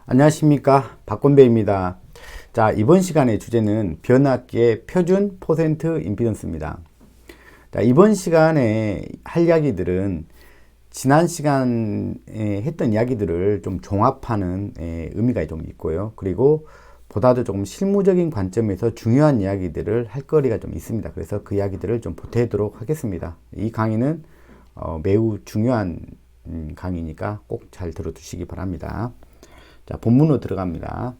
안녕하십니까, 박건배입니다. 자, 이번 시간의 주제는 변압기의 표준 퍼센트 임피던스입니다. 자, 이번 시간에 할 이야기들은 지난 시간에 했던 이야기들을 좀 종합하는 의미가 좀 있고요. 그리고 보다도 조금 실무적인 관점에서 중요한 이야기들을 할 거리가 좀 있습니다. 그래서 그 이야기들을 좀 보태도록 하겠습니다. 이 강의는 매우 중요한 강의니까 꼭 잘 들어두시기 바랍니다. 자, 본문으로 들어갑니다.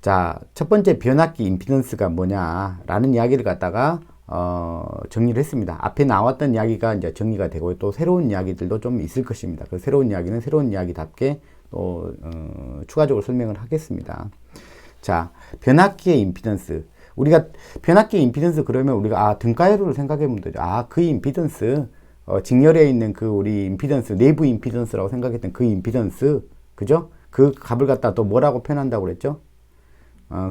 자, 첫 번째 변압기 임피던스가 뭐냐라는 이야기를 갖다가 정리를 했습니다. 앞에 나왔던 이야기가 이제 정리가 되고 또 새로운 이야기들도 좀 있을 것입니다. 그 새로운 이야기는 새로운 이야기답게 또 추가적으로 설명을 하겠습니다. 자, 변압기의 임피던스. 우리가 변압기 임피던스 그러면 우리가 등가열을 생각해 보면 되죠. 그 임피던스 직렬에 있는 그 우리 임피던스 내부 임피던스라고 생각했던 그 임피던스, 그죠? 그 값을 갖다 또 뭐라고 표현한다고 그랬죠?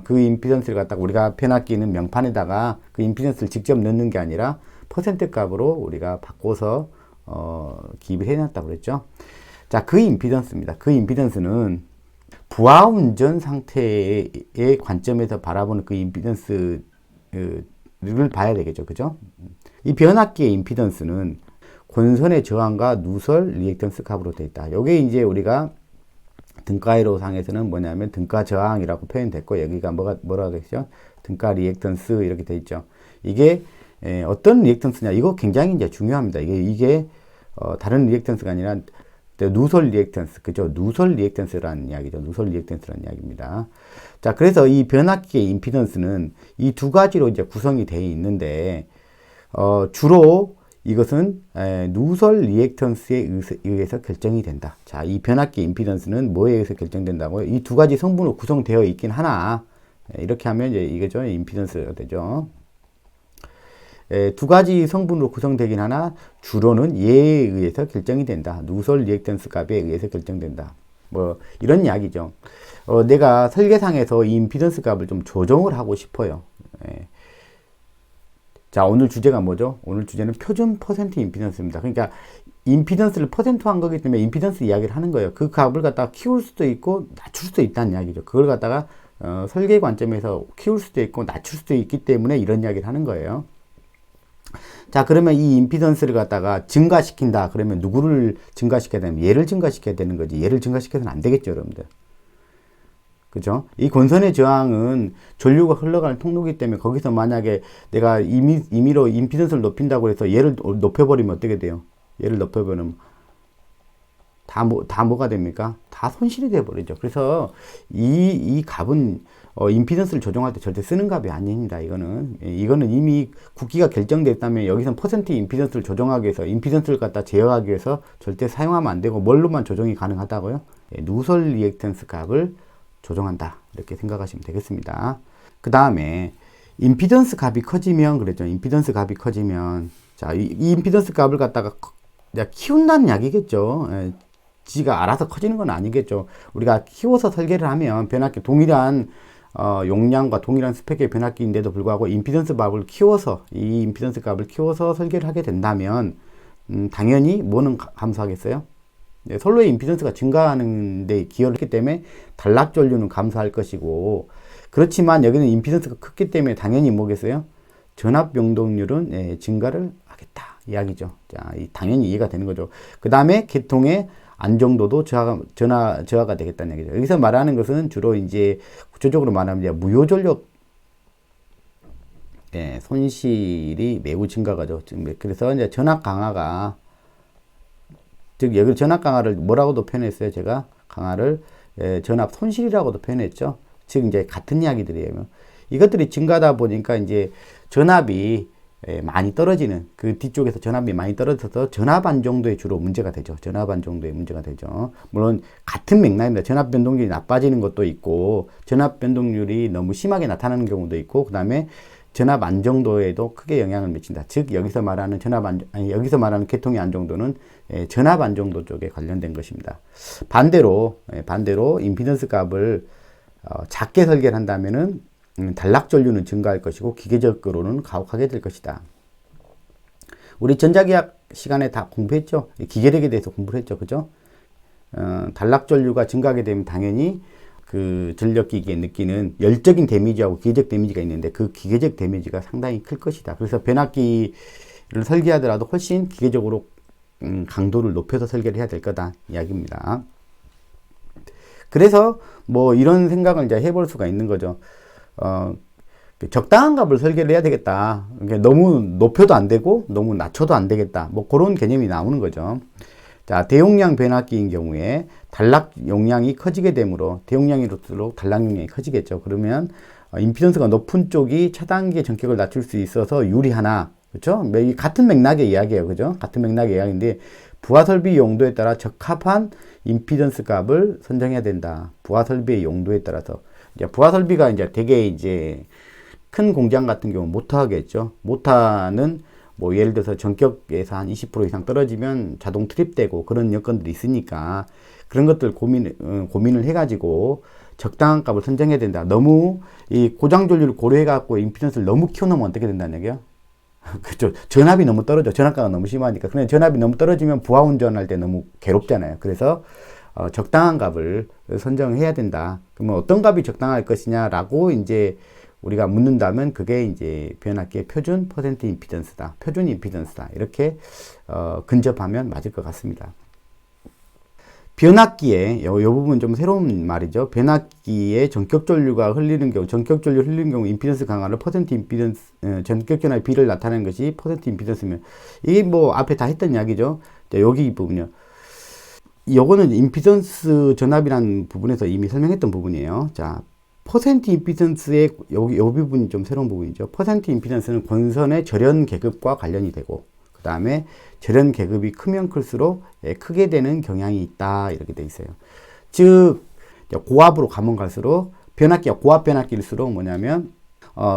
그 임피던스를 갖다가 우리가 변압기는 명판에다가 그 임피던스를 직접 넣는 게 아니라 퍼센트 값으로 우리가 바꿔서 기입을 해놨다고 그랬죠? 자, 그 임피던스입니다. 그 임피던스는 부하 운전 상태의 관점에서 바라보는 그 임피던스를 봐야 되겠죠. 그죠? 이 변압기의 임피던스는 권선의 저항과 누설 리액턴스 값으로 되어 있다. 요게 이제 우리가 등가이로 상에서는 뭐냐면 등가 저항이라고 표현됐고, 여기가 뭐라고 되죠? 등가 리액턴스 이렇게 되어 있죠. 이게 어떤 리액턴스냐? 이거 굉장히 이제 중요합니다. 이게 다른 리액턴스가 아니라 누설 리액턴스, 그죠? 누설 리액턴스라는 이야기죠. 누설 리액턴스라는 이야기입니다. 자, 그래서 이 변압기의 임피던스는 이 두 가지로 이제 구성이 되어 있는데, 주로 이것은 누설 리액턴스에 의해서 결정이 된다. 자, 이 변압기 임피던스는 뭐에 의해서 결정된다고요? 이 두 가지 성분으로 구성되어 있긴 하나, 이렇게 하면 이제 이거죠. 임피던스가 되죠. 두 가지 성분으로 구성되긴 하나, 주로는 얘에 의해서 결정이 된다. 누설 리액턴스 값에 의해서 결정된다. 뭐, 이런 이야기죠. 내가 설계상에서 이 임피던스 값을 좀 조정을 하고 싶어요. 자, 오늘 주제가 뭐죠? 오늘 주제는 표준 퍼센트 임피던스입니다. 그러니까 임피던스를 퍼센트한 거기 때문에 임피던스 이야기를 하는 거예요. 그 값을 갖다가 키울 수도 있고 낮출 수도 있다는 이야기죠. 그걸 갖다가 설계 관점에서 키울 수도 있고 낮출 수도 있기 때문에 이런 이야기를 하는 거예요. 자, 그러면 이 임피던스를 갖다가 증가시킨다. 그러면 누구를 증가시켜야 되면 얘를 증가시켜야 되는 거지. 얘를 증가시켜서는 안 되겠죠, 여러분들. 그죠? 이 권선의 저항은 전류가 흘러가는 통로이기 때문에 거기서 만약에 내가 임의로 임피던스를 높인다고 해서 얘를 높여버리면 어떻게 돼요? 얘를 높여버리면 다 뭐가 됩니까? 다 손실이 돼버리죠. 그래서 이 값은 임피던스를 조정할 때 절대 쓰는 값이 아닙니다. 이거는 이미 국기가 결정됐다면 여기서 퍼센트 임피던스를 조정하기 위해서 임피던스를 갖다 제어하기 위해서 절대 사용하면 안 되고 뭘로만 조정이 가능하다고요? 누설 리액턴스 값을 조정한다. 이렇게 생각하시면 되겠습니다. 그 다음에 임피던스 값이 커지면 그랬죠. 임피던스 값이 커지면 자, 이 임피던스 값을 갖다가 키운다는 이야기겠죠. 지가 알아서 커지는 건 아니겠죠. 우리가 키워서 설계를 하면 변압기 동일한 용량과 동일한 스펙의 변압기인데도 불구하고 임피던스 값을 키워서 이 임피던스 값을 키워서 설계를 하게 된다면 당연히 뭐는 감소하겠어요? 선로의 임피던스가 증가하는 데 기여를 했기 때문에 단락 전류는 감소할 것이고, 그렇지만 여기는 임피던스가 컸기 때문에 당연히 뭐겠어요? 전압 변동률은 증가를 하겠다 이야기죠. 자, 당연히 이해가 되는 거죠. 그 다음에 계통의 안정도도 저하가 되겠다는 얘기죠. 여기서 말하는 것은 주로 이제 구체적으로 말하면 이제 무효 전력 손실이 매우 증가가죠. 그래서 이제 전압 강화가, 즉 여기 전압 강화를 뭐라고도 표현했어요. 제가 강화를 전압 손실이라고도 표현했죠. 즉 이제 같은 이야기들이에요. 이것들이 증가하다 보니까 이제 전압이 많이 떨어지는, 그 뒤쪽에서 전압이 많이 떨어져서 전압 안정도에 주로 문제가 되죠. 전압 안정도에 문제가 되죠. 물론 같은 맥락입니다. 전압 변동률이 나빠지는 것도 있고 전압 변동률이 너무 심하게 나타나는 경우도 있고, 그 다음에 전압 안정도에도 크게 영향을 미친다. 즉 여기서 말하는 여기서 말하는 계통의 안정도는 전압 안정도 쪽에 관련된 것입니다. 반대로 임피던스 값을 작게 설계를 한다면은 단락 전류는 증가할 것이고 기계적으로는 가혹하게 될 것이다. 우리 전자기학 시간에 다 공부했죠. 기계력에 대해서 공부를 했죠. 그죠? 단락 전류가 증가하게 되면 당연히 그 전력기기에 느끼는 열적인 데미지하고 기계적 데미지가 있는데 그 기계적 데미지가 상당히 클 것이다. 그래서 변압기를 설계하더라도 훨씬 기계적으로 강도를 높여서 설계를 해야 될 거다 이야기입니다. 그래서 뭐 이런 생각을 이제 해볼 수가 있는 거죠. 적당한 값을 설계를 해야 되겠다. 너무 높여도 안 되고 너무 낮춰도 안 되겠다. 뭐 그런 개념이 나오는 거죠. 자, 대용량 변압기인 경우에 단락 용량이 커지게 되므로 대용량일수록 단락 용량이 커지겠죠. 그러면 임피던스가 높은 쪽이 차단기의 전격을 낮출 수 있어서 유리하나, 그렇죠? 같은 맥락의 이야기예요, 그죠? 같은 맥락의 이야기인데 부하 설비 용도에 따라 적합한 임피던스 값을 선정해야 된다. 부하 설비의 용도에 따라서 이제 부하 설비가 이제 되게 이제 큰 공장 같은 경우 모터하겠죠. 모터는 뭐 예를 들어서 전격에서 한 20% 이상 떨어지면 자동 트립되고 그런 여건들이 있으니까 그런 것들 고민을 해가지고 적당한 값을 선정해야 된다. 너무 이 고장 전류를 고려해갖고 임피던스를 너무 키워놓으면 어떻게 된다는 얘기요? 그죠. 전압이 너무 떨어져. 전압가가 너무 심하니까. 그런데 전압이 너무 떨어지면 부하 운전할 때 너무 괴롭잖아요. 그래서 적당한 값을 선정해야 된다. 그러면 어떤 값이 적당할 것이냐라고 이제 우리가 묻는다면 그게 이제 변압기의 표준 퍼센트 임피던스다. 표준 임피던스다. 이렇게 근접하면 맞을 것 같습니다. 변압기에 요 부분 좀 새로운 말이죠. 변압기에 전격 전류가 흘리는 경우, 전격 전류 흘리는 경우 임피던스 강화를 퍼센트 임피던스, 전격 전압의 비를 나타내는 것이 퍼센트 임피던스면 이게 뭐 앞에 다 했던 이야기죠. 여기 이 부분이요. 요거는 임피던스 전압이라는 부분에서 이미 설명했던 부분이에요. 자, 퍼센트 임피던스의 여기 요 부분이 좀 새로운 부분이죠. 퍼센트 임피던스는 권선의 절연 계급과 관련이 되고 그 다음에 절연 계급이 크면 클수록 크게 되는 경향이 있다 이렇게 돼 있어요. 즉 고압으로 가면 갈수록 변압기가 고압 변압기일수록 뭐냐면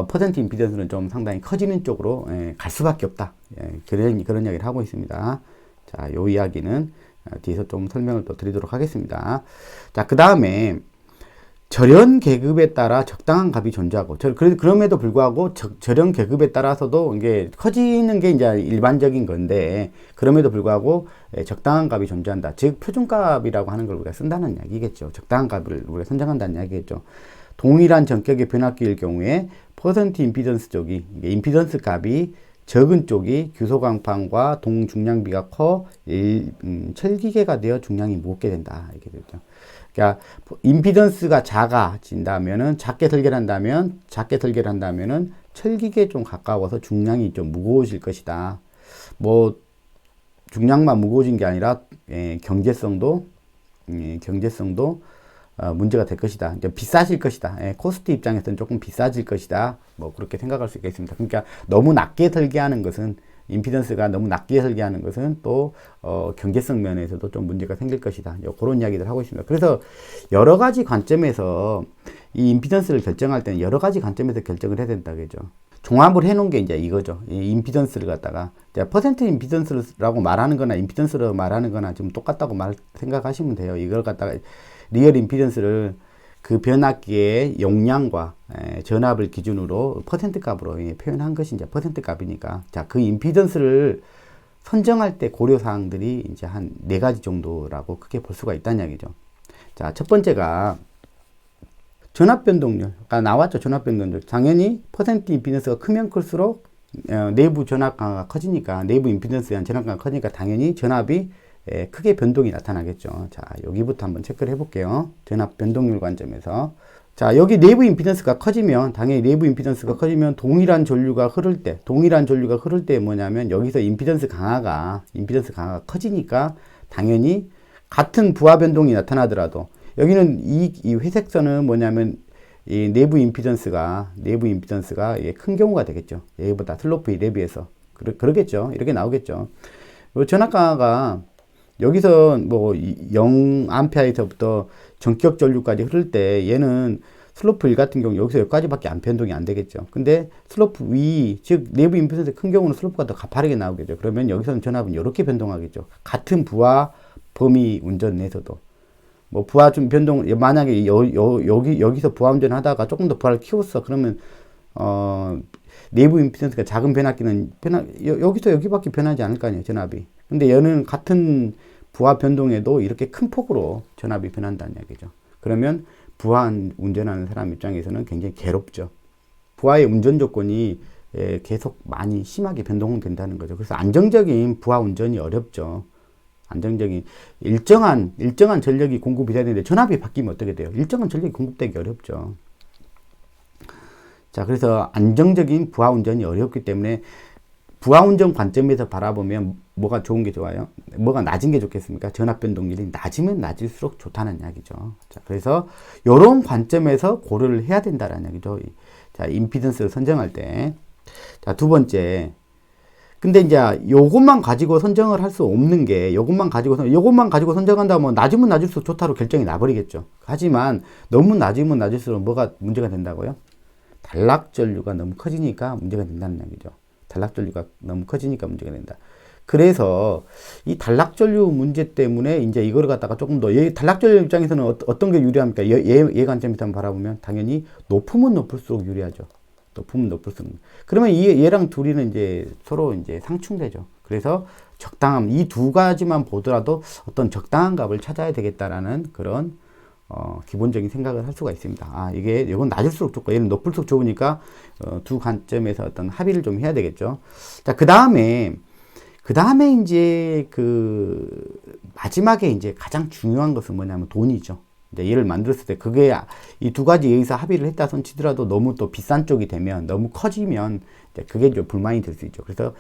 퍼센트 임피던스는 좀 상당히 커지는 쪽으로 갈 수밖에 없다. 그런 이야기를 하고 있습니다. 자, 요 이야기는 뒤에서 좀 설명을 또 드리도록 하겠습니다. 자, 그 다음에 절연 계급에 따라 적당한 값이 존재하고, 그럼에도 불구하고 절연 계급에 따라서도 이게 커지는 게 이제 일반적인 건데, 그럼에도 불구하고 적당한 값이 존재한다. 즉, 표준값이라고 하는 걸 우리가 쓴다는 이야기겠죠. 적당한 값을 우리가 선정한다는 이야기겠죠. 동일한 전격의 변압기일 경우에 퍼센트 임피던스 쪽이, 임피던스 값이 적은 쪽이 규소광판과 동중량비가 커 철기계가 되어 중량이 무겁게 된다. 이렇게 되죠. 그러니까 임피던스가 작아진다면은 작게 설계를 한다면은 철기계에 좀 가까워서 중량이 좀 무거워질 것이다. 뭐 중량만 무거워진 게 아니라 경제성도 문제가 될 것이다. 이제 비싸질 것이다. 코스트 입장에서는 조금 비싸질 것이다. 뭐 그렇게 생각할 수 있겠습니다. 그러니까 너무 낮게 설계하는 것은 임피던스가 너무 낮게 설계하는 것은 또 경제성 면에서도 좀 문제가 생길 것이다. 그런 이야기들 하고 있습니다. 그래서 여러 가지 관점에서 이 임피던스를 결정할 때는 여러 가지 관점에서 결정을 해야 된다 그죠. 종합을 해놓은 게 이제 이거죠. 이 임피던스를 갖다가 퍼센트 임피던스라고 말하는 거나 임피던스로 말하는 거나 지금 똑같다고 생각하시면 돼요. 이걸 갖다가 리얼 임피던스를 그 변압기의 용량과 전압을 기준으로 퍼센트 값으로 표현한 것이 이제 퍼센트 값이니까. 자, 그 임피던스를 선정할 때 고려사항들이 이제 한 4가지 정도라고 크게 볼 수가 있다는 이야기죠. 자, 첫 번째가 전압 변동률. 아까 나왔죠. 전압 변동률. 당연히 퍼센트 임피던스가 크면 클수록 내부 전압 강화가 커지니까, 내부 임피던스에 대한 전압 강화가 커지니까 당연히 전압이 크게 변동이 나타나겠죠. 자, 여기부터 한번 체크를 해볼게요. 전압 변동률 관점에서. 자, 여기 내부 임피던스가 커지면, 당연히 내부 임피던스가 커지면 동일한 전류가 흐를 때 뭐냐면 여기서 임피던스 강화가 커지니까 당연히 같은 부하 변동이 나타나더라도 여기는 이 회색선은 뭐냐면 이 내부 임피던스가 큰 경우가 되겠죠. 얘보다 슬로프에 대비해서. 그러겠죠. 이렇게 나오겠죠. 전압 강화가 여기서 뭐 0A에서부터 전격 전류까지 흐를 때 얘는 슬로프 1 같은 경우 여기서 여기까지밖에 변동이 안 되겠죠. 근데 슬로프 위, 즉 내부 임피던스 큰 경우는 슬로프가 더 가파르게 나오겠죠. 그러면 여기서는 전압은 이렇게 변동하겠죠. 같은 부하 범위 운전 내에서도. 뭐 부하 좀 변동, 만약에 여기서 부하 운전 하다가 조금 더 부하를 키웠어. 그러면 내부 임피던스가 작은 변압기는 여기서 여기밖에 변하지 않을 거 아니에요, 전압이. 근데 얘는 같은 부하 변동에도 이렇게 큰 폭으로 전압이 변한다는 얘기죠. 그러면 부하 운전하는 사람 입장에서는 굉장히 괴롭죠. 부하의 운전 조건이 계속 많이 심하게 변동된다는 거죠. 그래서 안정적인 부하 운전이 어렵죠. 안정적인 일정한 전력이 공급이 돼야 되는데 전압이 바뀌면 어떻게 돼요? 일정한 전력이 공급되기 어렵죠. 자, 그래서 안정적인 부하 운전이 어렵기 때문에 부하 운전 관점에서 바라보면 뭐가 좋은 게 좋아요? 뭐가 낮은 게 좋겠습니까? 전압 변동률이 낮으면 낮을수록 좋다는 이야기죠. 자, 그래서 이런 관점에서 고려를 해야 된다는 이야기죠. 자, 임피던스를 선정할 때. 자, 두 번째. 근데 이제 요것만 가지고 선정을 할 수 없는 게 요것만 가지고 선정한다면 낮으면 낮을수록 좋다로 결정이 나버리겠죠. 하지만 너무 낮으면 낮을수록 뭐가 문제가 된다고요? 단락 전류가 너무 커지니까 문제가 된다는 얘기죠. 단락 전류가 너무 커지니까 문제가 된다. 그래서 이 단락 전류 문제 때문에 이제 이거를 갖다가 조금 더 단락 전류 입장에서는 어떤 게 유리합니까? 얘 관점에서 한번 바라보면 당연히 높으면 높을수록 유리하죠. 높으면 높을수록. 그러면 얘랑 둘이는 이제 서로 이제 상충되죠. 그래서 적당함, 이 두 가지만 보더라도 어떤 적당한 값을 찾아야 되겠다라는 그런 기본적인 생각을 할 수가 있습니다. 아, 이건 낮을수록 좋고 얘는 높을수록 좋으니까 두 관점에서 어떤 합의를 좀 해야 되겠죠. 자, 그 다음에 이제 마지막에 이제 가장 중요한 것은 뭐냐면 돈이죠. 이제 얘를 만들었을 때 그게 이 두 가지 여기서 합의를 했다 손 치더라도 너무 또 비싼 쪽이 되면 너무 커지면 이제 그게 좀 불만이 될 수 있죠. 그래서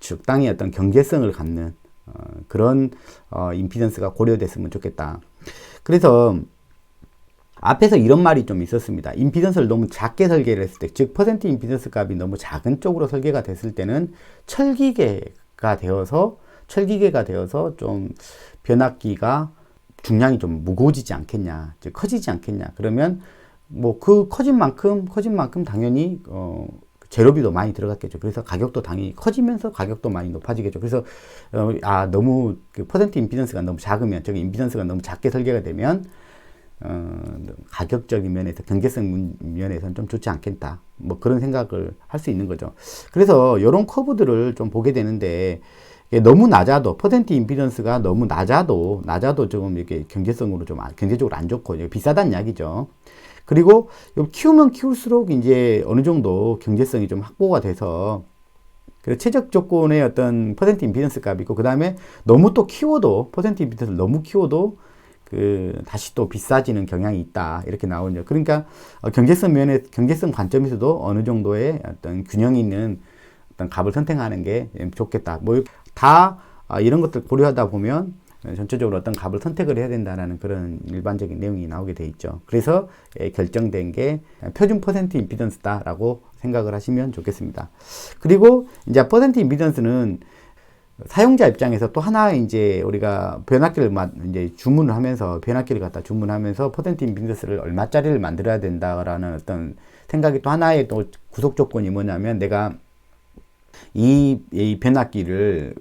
적당히 어떤 경제성을 갖는 그런 임피던스가 고려됐으면 좋겠다. 그래서 앞에서 이런 말이 좀 있었습니다. 임피던스를 너무 작게 설계를 했을 때, 즉 퍼센트 임피던스 값이 너무 작은 쪽으로 설계가 됐을 때는 철기계가 되어서 좀 변압기가 중량이 좀 무거워지지 않겠냐, 즉 커지지 않겠냐. 그러면 뭐 그 커진 만큼 당연히 재료비도 많이 들어갔겠죠. 그래서 가격도 당연히 커지면서 가격도 많이 높아지겠죠. 그래서 너무 그 퍼센트 임피던스가 너무 작으면, 저기 임피던스가 너무 작게 설계가 되면 가격적인 면에서 경제성 면에서는 좀 좋지 않겠다. 뭐 그런 생각을 할 수 있는 거죠. 그래서 이런 커브들을 좀 보게 되는데 너무 낮아도 퍼센트 임피던스가 너무 낮아도 조금 이렇게 경제성으로 좀 경제적으로 안 좋고 비싸다는 이야기죠. 그리고 키우면 키울수록 이제 어느 정도 경제성이 좀 확보가 돼서 최적 조건의 어떤 퍼센트 임피던스 값이 있고, 그 다음에 너무 또 키워도 퍼센트 임피던스를 너무 키워도 다시 또 비싸지는 경향이 있다, 이렇게 나오죠. 그러니까 경제성 관점에서도 어느 정도의 어떤 균형 있는 어떤 값을 선택하는 게 좋겠다. 뭐 다 이런 것들 고려하다 보면 전체적으로 어떤 값을 선택을 해야 된다는 그런 일반적인 내용이 나오게 돼 있죠. 그래서 결정된 게 표준 퍼센트 임피던스다라고 생각을 하시면 좋겠습니다. 그리고 이제 퍼센트 임피던스는 사용자 입장에서 또 하나 이제 우리가 변압기를 이제 주문을 하면서 퍼센트 임피던스를 얼마짜리를 만들어야 된다라는 어떤 생각이 또 하나의 또 구속 조건이 뭐냐면, 내가 이 변압기를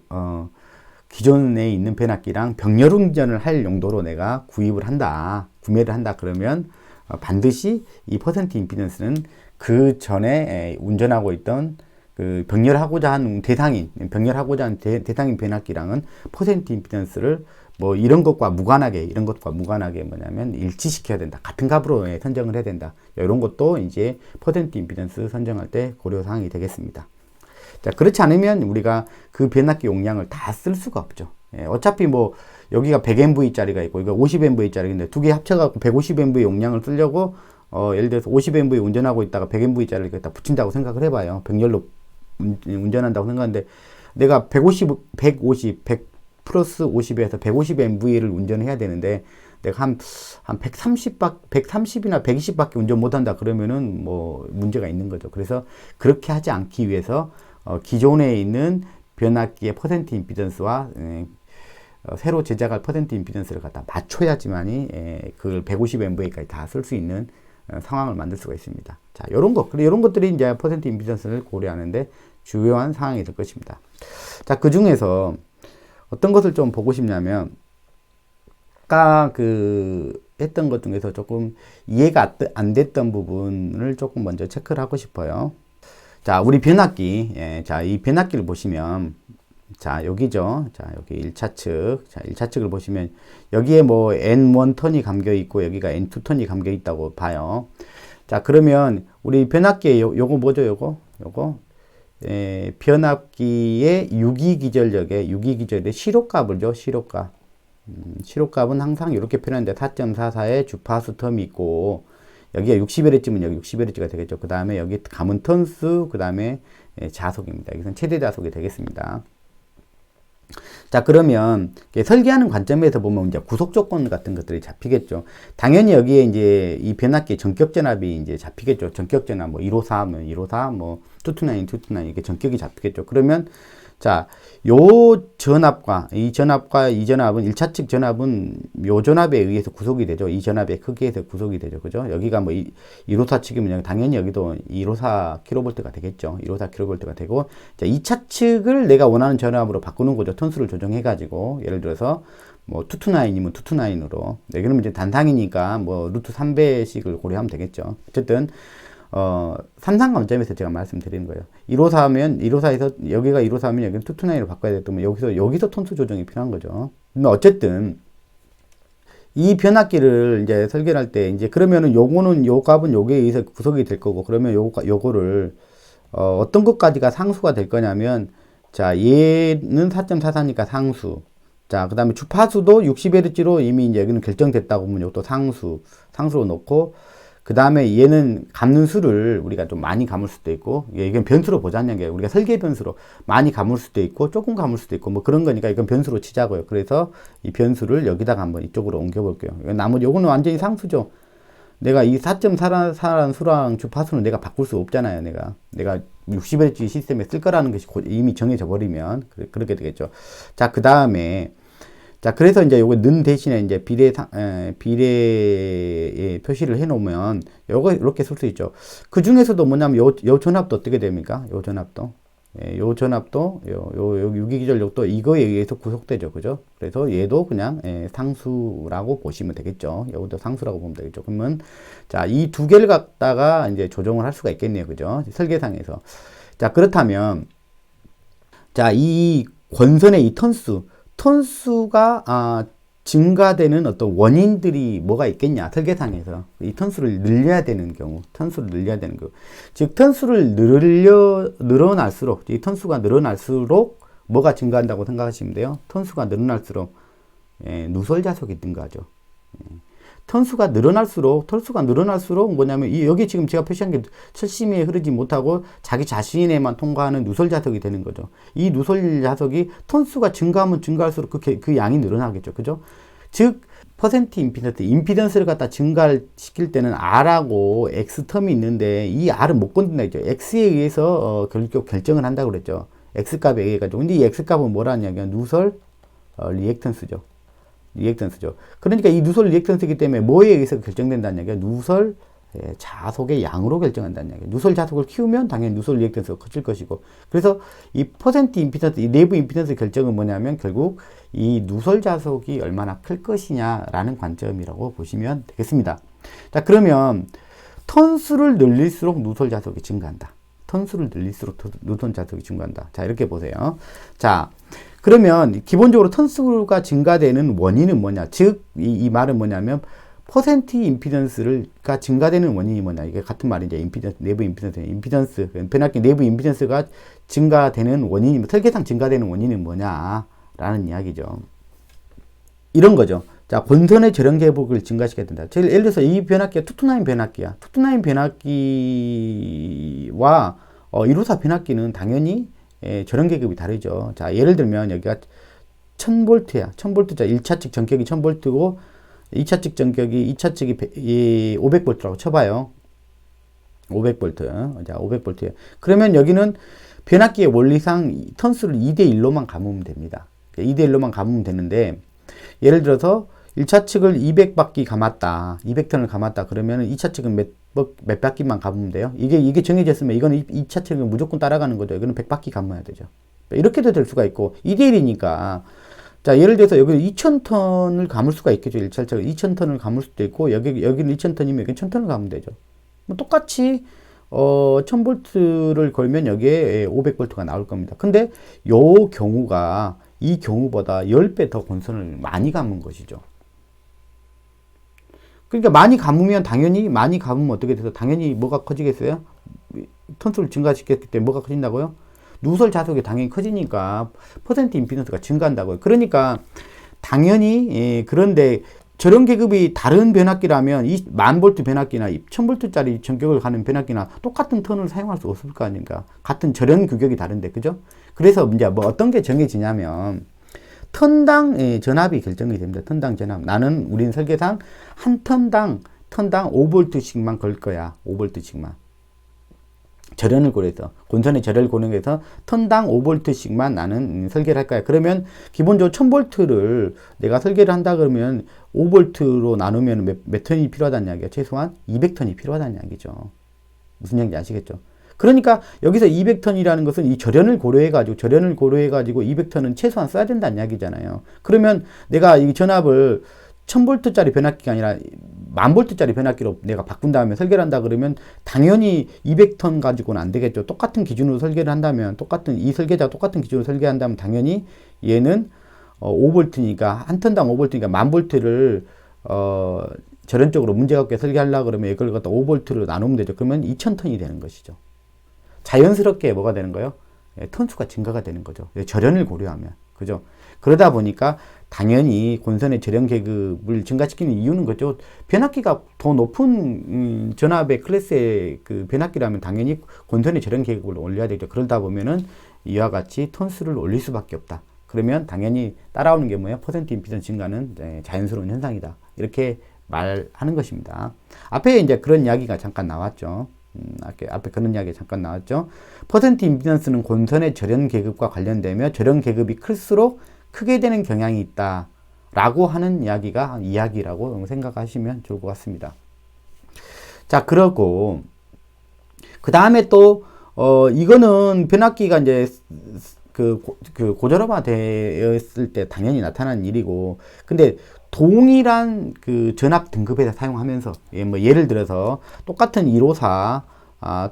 기존에 있는 변압기랑 병렬 운전을 할 용도로 내가 구매를 한다 그러면 반드시 이 퍼센트 임피던스는 그 전에 운전하고 있던 그 병렬하고자 하는 대상인 변압기랑은 퍼센트 임피던스를 뭐 이런 것과 무관하게 뭐냐면 일치시켜야 된다. 같은 값으로 선정을 해야 된다. 이런 것도 이제 퍼센트 임피던스 선정할 때 고려사항이 되겠습니다. 자, 그렇지 않으면 우리가 그 변압기 용량을 다 쓸 수가 없죠. 어차피 뭐 여기가 100MV짜리가 있고 이거 50MV짜리인데 두 개 합쳐갖고 150MV 용량을 쓰려고 예를 들어서 50MV 운전하고 있다가 100MV짜리를 갖다 붙인다고 생각을 해봐요. 병렬로 운전한다고 생각하는데 내가 100 플러스 50에서 150MV를 운전해야 되는데 내가 한 130이나 120밖에 운전 못한다 그러면은 뭐 문제가 있는 거죠. 그래서 그렇게 하지 않기 위해서 기존에 있는 변압기의 퍼센트 임피던스와 새로 제작할 퍼센트 임피던스를 갖다 맞춰야지만이 그걸 150MV까지 다 쓸 수 있는 상황을 만들 수가 있습니다. 자, 요런 것들이 이제 퍼센트 임피던스를 고려하는데 중요한 상황이 될 것입니다. 자, 그 중에서 어떤 것을 좀 보고 싶냐면, 아까 했던 것 중에서 조금 이해가 안 됐던 부분을 조금 먼저 체크를 하고 싶어요. 자, 우리 변압기, 이 변압기를 보시면, 자, 여기죠. 자, 여기 1차 측. 자, 1차 측을 보시면 여기에 뭐 N1 턴이 감겨 있고 여기가 N2 턴이 감겨 있다고 봐요. 자, 그러면 우리 변압기에 요거 뭐죠? 요거 변압기의 유기기전력의 시로값을 줘. 시로값. 시로값은 항상 이렇게 표현하는데 4.44의 주파수 텀이 있고 여기가 60Hz면 여기 60Hz가 되겠죠. 그 다음에 여기 감은 턴수, 그 다음에 자속입니다. 여기서는 최대 자속이 되겠습니다. 자, 그러면 설계하는 관점에서 보면 이제 구속 조건 같은 것들이 잡히겠죠. 당연히 여기에 이제 이 변압기 전격 전압이 이제 잡히겠죠. 전격 전압 뭐 154면 154, 뭐 229 이렇게 전격이 잡히겠죠. 그러면 자, 요 전압과 이 전압은 1차 측 전압은 요 전압에 의해서 구속이 되죠. 이 전압의 크기에 서 구속이 되죠. 그죠? 여기가 뭐 154 측이면 당연히 여기도 154 kV가 되겠죠. 154 kV가 되고, 자, 2차 측을 내가 원하는 전압으로 바꾸는 거죠. 턴수를 조정해 가지고 예를 들어서 뭐 229이면 229으로. 네, 그러면 이제 단상이니까 뭐 루트 3배씩을 고려하면 되겠죠. 어쨌든 삼상 관점에서 제가 말씀드리는 거예요. 154하면, 154에서, 여기가 154하면 여기는 229로 바꿔야 되면 여기서 톤수 조정이 필요한 거죠. 근데 어쨌든, 이 변압기를 이제 설계를 할 때, 이제 그러면은 요거는, 요 값은 요게 의해서 구속이 될 거고, 그러면 요거를, 어떤 것까지가 상수가 될 거냐면, 자, 얘는 4.44니까 상수. 자, 그 다음에 주파수도 60Hz로 이미 이제 여기는 결정됐다고 보면 이것도 상수로 놓고, 그 다음에 얘는 감는 수를 우리가 좀 많이 감을 수도 있고, 이건 변수로 보자는 게 우리가 설계 변수로 많이 감을 수도 있고, 조금 감을 수도 있고, 뭐 그런 거니까 이건 변수로 치자고요. 그래서 이 변수를 여기다가 한번 이쪽으로 옮겨 볼게요. 나머지 요거는 완전히 상수죠. 내가 이 4.44라는 수랑 주파수는 내가 바꿀 수 없잖아요. 내가 60Hz 시스템에 쓸 거라는 것이 이미 정해져 버리면 그렇게 되겠죠. 자, 그 다음에 자, 그래서 이제 요거 는 대신에 이제 비례의 표시를 해 놓으면 요거 이렇게 쓸 수 있죠. 그 중에서도 뭐냐면 요 전압도 어떻게 됩니까? 요 전압도 요 유기기전력도 이거에 의해서 구속되죠. 그죠? 그래서 얘도 그냥 상수라고 보시면 되겠죠. 요것도 상수라고 보면 되겠죠. 그러면 자, 이 두 개를 갖다가 이제 조정을 할 수가 있겠네요. 그죠? 설계상에서. 자, 그렇다면 자, 이 권선의 이 턴수가 증가되는 어떤 원인들이 뭐가 있겠냐, 설계상에서. 이 턴수를 늘려야 되는 경우. 즉, 턴수를 늘어날수록, 이 턴수가 늘어날수록 뭐가 증가한다고 생각하시면 돼요. 턴수가 늘어날수록, 누설 자속이 증가하죠. 턴수가 늘어날수록 뭐냐면, 여기 지금 제가 표시한 게 철심에 흐르지 못하고 자기 자신에만 통과하는 누설 자석이 되는 거죠. 이 누설 자석이 턴수가 증가하면 증가할수록 그 양이 늘어나겠죠. 그죠? 즉, 퍼센트 임피던스를 갖다 증가시킬 때는 R하고 X 텀이 있는데, 이 R은 못 건든다 했죠. X에 의해서, 결국 결정을 한다고 그랬죠. X 값에 의해 가지고. 근데 이 X 값은 뭐라는 이야기야? 누설, 리액턴스죠. 그러니까 이 누설 리액턴스이기 때문에 뭐에 의해서 결정된다는 얘기야? 누설 자속의 양으로 결정한다는 얘기야. 누설 자속을 키우면 당연히 누설 리액턴스가 커질 것이고, 그래서 이 퍼센트 임피던스, 이 내부 임피던스 결정은 뭐냐면 결국 이 누설 자속이 얼마나 클 것이냐라는 관점이라고 보시면 되겠습니다. 자, 그러면 턴수를 늘릴수록 누설 자속이 증가한다. 자, 이렇게 보세요. 자, 그러면 기본적으로 턴수가 증가되는 원인은 뭐냐? 즉, 이 말은 뭐냐면 퍼센트 임피던스가 증가되는 원인이 뭐냐? 이게 같은 말이죠. 내부 임피던스, 변압기 내부 임피던스가 증가되는 원인이, 설계상 증가되는 원인은 뭐냐라는 이야기죠. 이런 거죠. 자, 권선의 저령 계복을 증가시켜야 된다. 예를 들어서 이 변압기가 229 변압기야. 229 변압기와 154 변압기는 당연히 저령 계급이 다르죠. 자, 예를 들면 여기가 1000V야. 1000V. 자, 1차 측 전격이 1000V고 2차 측 전격이 2차 측이 500V라고 쳐봐요. 500V. 자, 500V. 그러면 여기는 변압기의 원리상 턴수를 2대1로만 감으면 됩니다. 2대1로만 감으면 되는데, 예를 들어서 1차 측을 200바퀴 감았다. 200턴을 감았다. 그러면 2차 측은 몇 바퀴만 감으면 돼요. 이게 정해졌으면 이거는 2차 측은 무조건 따라가는 거죠. 이거는 100바퀴 감아야 되죠. 이렇게도 될 수가 있고, 2대1이니까. 자, 예를 들어서 여기는 2000턴을 감을 수가 있겠죠. 1차 측은 2000턴을 감을 수도 있고, 여기는 2000턴이면 여기는 1000턴을 감으면 되죠. 뭐 똑같이, 1000V를 걸면 여기에 500V가 나올 겁니다. 근데 요 경우가 이 경우보다 10배 더 권선을 많이 감은 것이죠. 그러니까 많이 감으면 당연히 많이 감으면 어떻게 돼서 당연히 뭐가 커지겠어요? 턴수를 증가시켰기 때문에 뭐가 커진다고요? 누설 자석이 당연히 커지니까 퍼센트 임피던스가 증가한다고요. 그러니까 당연히 그런데 저런 계급이 다른 변압기라면 이 1000V 변압기나 1000V짜리 전격을 가는 변압기나 똑같은 턴을 사용할 수 없을 거 아닙니까? 같은 절연 규격이 다른데, 그죠? 그래서 이제 뭐 어떤 게 정해지냐면 턴당 전압이 결정이 됩니다. 턴당 전압. 우린 설계상 한 턴당 5V씩만 걸 거야. 5V씩만. 절연을 고려해서, 본선의 절연을 고려해서 턴당 5V씩만 나는 설계를 할 거야. 그러면 기본적으로 1000V를 내가 설계를 한다 그러면 5V로 나누면 몇 턴이 필요하다는 이야기야? 최소한 200턴이 필요하다는 이야기죠. 무슨 얘기인지 아시겠죠? 그러니까 여기서 200턴이라는 것은 이 절연을 고려해가지고 200턴은 최소한 써야 된다는 이야기잖아요. 그러면 내가 이 전압을 1000V짜리 변압기가 아니라 1000V짜리 변압기로 내가 바꾼 다음에 설계를 한다 그러면 당연히 200턴 가지고는 안 되겠죠. 똑같은 기준으로 설계를 한다면, 이 설계자가 똑같은 기준으로 설계한다면 당연히 얘는 5V니까, 한 턴당 5V니까 1000V를 절연적으로 문제가 없게 설계하려고 그러면 이걸 갖다 5V로 나누면 되죠. 그러면 2000턴이 되는 것이죠. 자연스럽게 뭐가 되는 거예요? 턴수가 증가가 되는 거죠. 절연을 고려하면. 그죠? 그러다 보니까 당연히 본선의 절연 계급을 증가시키는 이유는 그죠. 변압기가 더 높은 전압의 클래스의 그 변압기라면 당연히 본선의 절연 계급을 올려야 되죠. 그러다 보면은 이와 같이 턴수를 올릴 수밖에 없다. 그러면 당연히 따라오는 게 뭐예요? 퍼센트 임피던스 증가는 자연스러운 현상이다. 이렇게 말하는 것입니다. 앞에 이제 그런 이야기가 잠깐 나왔죠. 앞에 그런 이야기 잠깐 나왔죠. 퍼센트 임피던스는 본선의 절연 계급과 관련되며 절연 계급이 클수록 크게 되는 경향이 있다 라고 하는 이야기라고 생각하시면 좋을 것 같습니다. 자, 그러고 그 다음에 또 이거는 변압기가 이제 고절화가 되었을 때 당연히 나타나는 일이고, 근데 동일한 그 전압 등급에서 사용하면서, 뭐 예를 들어서 똑같은 154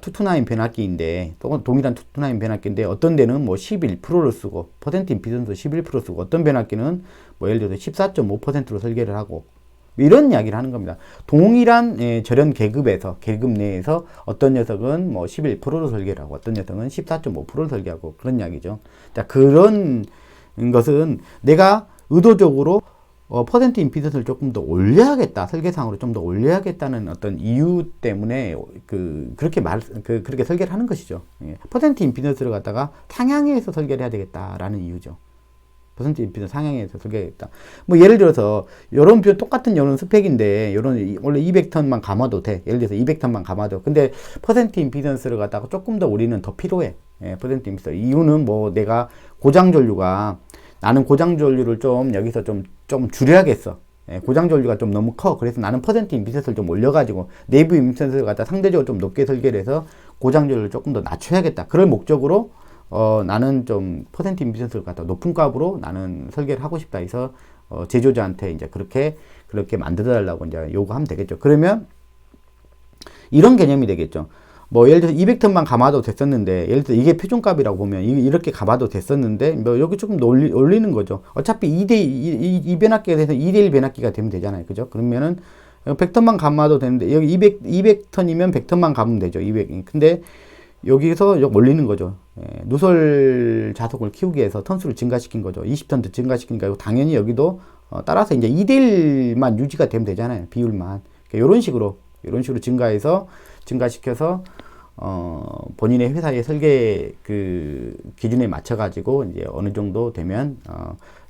229 변압기인데, 동일한 229 변압기인데, 어떤 데는 뭐 11%를 쓰고, 퍼센트 임피던스 11% 쓰고, 어떤 변압기는 뭐 예를 들어서 14.5%로 설계를 하고, 이런 이야기를 하는 겁니다. 동일한 절연 계급 내에서 어떤 녀석은 뭐 11%로 설계를 하고, 어떤 녀석은 14.5%로 설계하고, 그런 이야기죠. 자, 그런 것은 내가 의도적으로 퍼센트 임피던스를 조금 더 올려야겠다. 설계상으로 좀 더 올려야겠다는 어떤 이유 때문에 그렇게 설계를 하는 것이죠. 퍼센트 임피던스를 갖다가 상향해서 설계를 해야 되겠다라는 이유죠. 퍼센트 임피던스 상향해서 설계하겠다. 뭐 예를 들어서 똑같은 요런 스펙인데 원래 200턴만 감아도 돼. 예를 들어서 200턴만 감아도. 근데 퍼센트 임피던스를 갖다가 조금 더 우리는 더 필요해. 퍼센트 임피던스. 이유는 뭐 내가 나는 고장 전류를 여기서 좀 줄여야겠어. 고장 전류가 좀 너무 커. 그래서 나는 퍼센트 임피던스를 좀 올려가지고 내부 임피던스를 갖다 상대적으로 좀 높게 설계를 해서 고장 전류를 조금 더 낮춰야겠다. 그럴 목적으로 나는 좀 퍼센트 임피던스를 갖다 높은 값으로 나는 설계를 하고 싶다 해서 제조자한테 이제 그렇게 만들어 달라고 이제 요구하면 되겠죠. 그러면 이런 개념이 되겠죠. 뭐 예를 들어서 200톤만 감아도 됐었는데, 예를 들어서 이게 표준값이라고 보면 이렇게 감아도 됐었는데 뭐 여기 조금 더 올리는 거죠. 어차피 이 변압기에 대해서 2대1 변압기가 되면 되잖아요. 그죠? 그러면은 100톤만 감아도 되는데 여기 200톤이면 100톤만 감으면 되죠. 200. 근데 여기서 올리는 거죠. 누설 자석을 키우기 위해서 턴수를 증가시킨 거죠. 20톤 더 증가시키니까 당연히 여기도 따라서 이제 2대1만 유지가 되면 되잖아요. 비율만. 이런 식으로 증가시켜서 본인의 회사의 설계 그 기준에 맞춰 가지고 이제 어느 정도 되면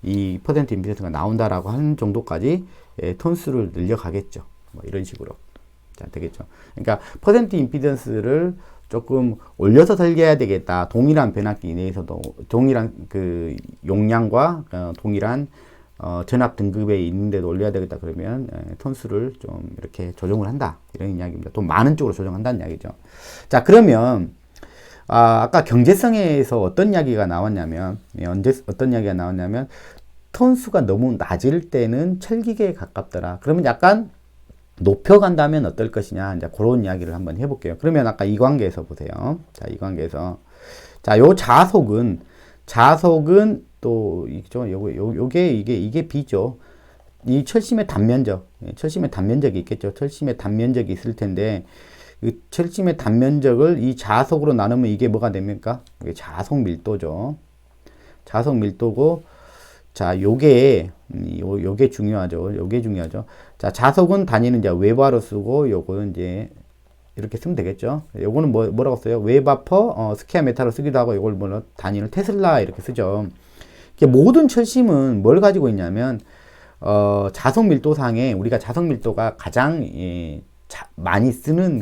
이 퍼센트 임피던스가 나온다라고 하는 정도까지 톤수를 늘려가겠죠. 뭐 이런 식으로 자 되겠죠. 그러니까 퍼센트 임피던스를 조금 올려서 설계해야 되겠다. 동일한 변압기 내에서도 동일한 그 용량과 동일한 전압 등급에 있는데도 올려야 되겠다. 그러면 톤수를 좀 이렇게 조정을 한다. 이런 이야기입니다. 또 많은 쪽으로 조정한다는 이야기죠. 자, 그러면 아까 경제성에서 어떤 이야기가 나왔냐면 톤수가 너무 낮을 때는 철기계에 가깝더라. 그러면 약간 높여간다면 어떨 것이냐, 이제 그런 이야기를 한번 해볼게요. 그러면 아까 이 관계에서 보세요. 자, 이 관계에서. 자, 요 자속은 또, 있죠. 이게 B죠. 이 철심의 단면적, 철심의 단면적이 있겠죠. 철심의 단면적이 있을 텐데, 이 철심의 단면적을 이 자속으로 나누면 이게 뭐가 됩니까? 이게 자속 밀도죠. 자속 밀도고, 자, 요게 중요하죠. 요게 중요하죠. 자, 자속은 단위는 이제 웨바로 쓰고, 요거는 이제 이렇게 쓰면 되겠죠. 요거는 뭐라고 써요? 웨바퍼, 스퀘어 메타로 쓰기도 하고, 요걸 단위를 테슬라 이렇게 쓰죠. 모든 철심은 뭘 가지고 있냐면, 자속 밀도상에 우리가 자속 밀도가 가장 많이 쓰는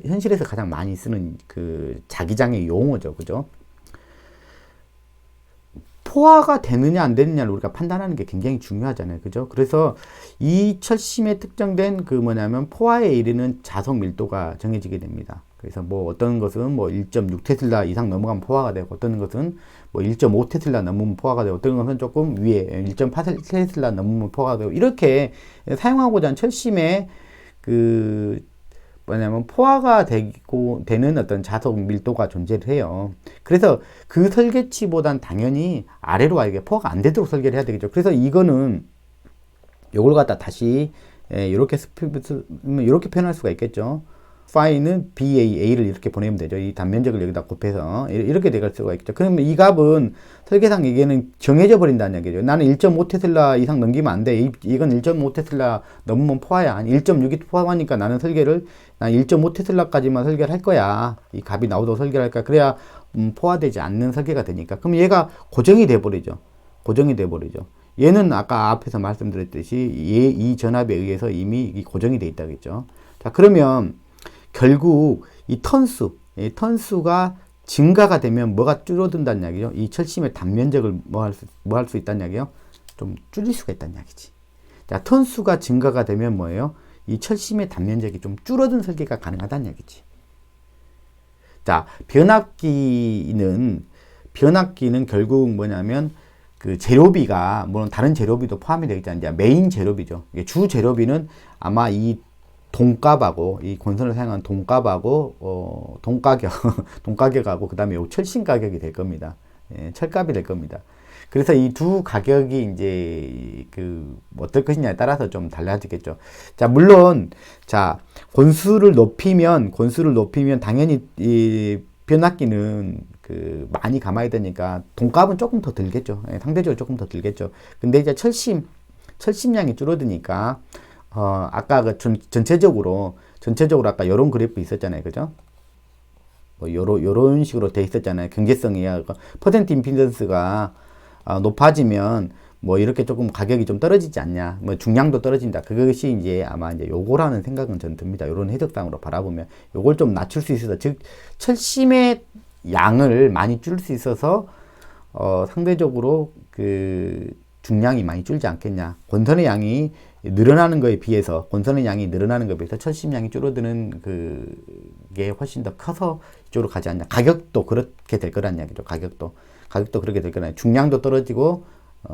현실에서 가장 많이 쓰는 자기장의 용어죠. 그죠? 포화가 되느냐 안 되느냐를 우리가 판단하는 게 굉장히 중요하잖아요. 그죠? 그래서 이 철심에 특정된 뭐냐면 포화에 이르는 자속 밀도가 정해지게 됩니다. 그래서 어떤 것은 1.6 테슬라 이상 넘어가면 포화가 되고, 어떤 것은 1.5 테슬라 넘으면 포화가 되고, 어떤 것은 조금 위에 1.8 테슬라 넘으면 포화가 되고, 이렇게 사용하고자 하는 철심의 뭐냐면 포화가 되는 어떤 자속 밀도가 존재를 해요. 그래서 그 설계치보단 당연히 아래로 와야 포화가 안 되도록 설계를 해야 되겠죠. 그래서 이거는 요걸 갖다 다시 이렇게 표현할 수가 있겠죠. 파이는 BA를 이렇게 보내면 되죠. 이 단면적을 여기다 곱해서 이렇게 될 수가 있겠죠. 그러면 이 값은 설계상 얘기는 정해져 버린다는 얘기죠. 나는 1.5 테슬라 이상 넘기면 안 돼. 이건 1.5 테슬라 넘으면 포화야. 1.6이 포화하니까 나는 설계를 난 1.5 테슬라까지만 설계를 할 거야. 이 값이 나오도록 설계를 할 거야. 그래야 포화되지 않는 설계가 되니까. 그럼 얘가 고정이 돼 버리죠. 고정이 돼 버리죠. 얘는 아까 앞에서 말씀드렸듯이 이 전압에 의해서 이미 고정이 돼 있다겠죠. 자, 그러면 결국 이 턴수가 증가가 되면 뭐가 줄어든다는 이야기죠. 이 철심의 단면적을 할 수 있다는 이야기요. 좀 줄일 수가 있다는 이야기지. 자, 턴수가 증가가 되면 뭐예요? 이 철심의 단면적이 좀 줄어든 설계가 가능하다는 이야기지. 자, 변압기는 결국 뭐냐면 재료비가 물론 다른 재료비도 포함이 되겠지만 이제 메인 재료비죠. 주 재료비는 아마 이 돈값하고 이 권선을 사용한 돈값하고 돈가격하고 그다음에 요 철심 가격이 될 겁니다. 철값이 될 겁니다. 그래서 이 두 가격이 이제 어떨 것이냐에 따라서 좀 달라지겠죠. 자, 물론 권수를 높이면 당연히 이 변압기는 많이 감아야 되니까 돈값은 조금 더 들겠죠. 상대적으로 조금 더 들겠죠. 근데 이제 철심량이 줄어드니까 아까 전체적으로 아까 요런 그래프 있었잖아요. 그죠? 요런 식으로 돼 있었잖아요. 경제성이야. 퍼센트 임피던스가 높아지면 이렇게 조금 가격이 좀 떨어지지 않냐. 중량도 떨어진다. 그것이 이제 아마 이제 요거라는 생각은 전 듭니다. 요런 해석상으로 바라보면 요걸 좀 낮출 수 있어서, 즉 철심의 양을 많이 줄일 수 있어서 상대적으로 중량이 많이 줄지 않겠냐. 권선의 양이 늘어나는 거에 비해서 철심량이 줄어드는 그게 훨씬 더 커서 이쪽으로 가지 않냐. 가격도 그렇게 될 거란 이야기죠. 가격도 그렇게 될 거란, 중량도 떨어지고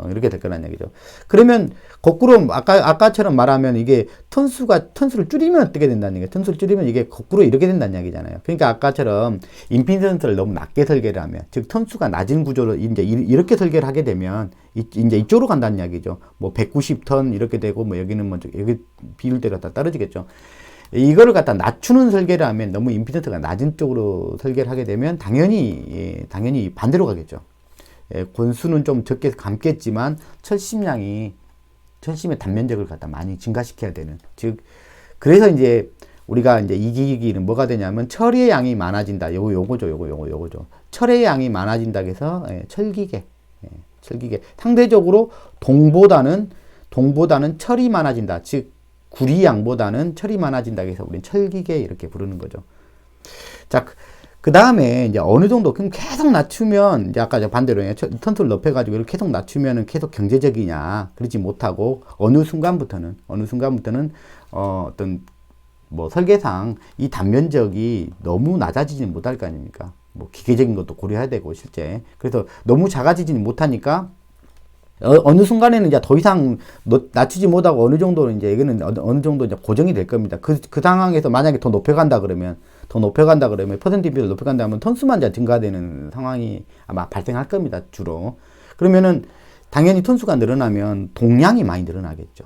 이렇게 될 거란 얘기죠. 그러면 거꾸로 아까처럼 말하면 이게 턴수를 줄이면 어떻게 된다는 얘기예요. 턴수를 줄이면 이게 거꾸로 이렇게 된다는 얘기잖아요. 그러니까 아까처럼 임피던스를 너무 낮게 설계를 하면, 즉 턴수가 낮은 구조로 이제 이렇게 설계를 하게 되면 이제 이쪽으로 간다는 이야기죠. 190턴 이렇게 되고 여기는 여기 비율대로 다 떨어지겠죠. 이거를 갖다 낮추는 설계를 하면, 너무 임피던스가 낮은 쪽으로 설계를 하게 되면 당연히 반대로 가겠죠. 권수는 좀 적게 감겠지만 철심의 단면적을 갖다 많이 증가시켜야 되는, 즉 그래서 이제 우리가 이제 이 기기는 뭐가 되냐면 철의 양이 많아진다. 요거죠. 철의 양이 많아진다 해서 철기계. 상대적으로 동보다는 철이 많아진다. 즉 구리 양보다는 철이 많아진다 해서 우리는 철기계 이렇게 부르는 거죠. 자, 그 다음에 이제 어느 정도 그럼 계속 낮추면, 이제 아까 반대로 턴수를 높여가지고 이렇게 계속 낮추면은 계속 경제적이냐, 그러지 못하고 어느 순간부터는 어떤 설계상 이 단면적이 너무 낮아지지는 못할 거 아닙니까? 기계적인 것도 고려해야 되고 실제. 그래서 너무 작아지지는 못하니까 어느 순간에는 이제 더 이상 낮추지 못하고 어느 정도는 이제 이거는 어느 정도 이제 고정이 될 겁니다. 그 상황에서 만약에 더 높여간다 그러면 퍼센트 비율을 높여간다면 톤수만 이제 증가되는 상황이 아마 발생할 겁니다. 주로. 그러면은 당연히 톤수가 늘어나면 동량이 많이 늘어나겠죠.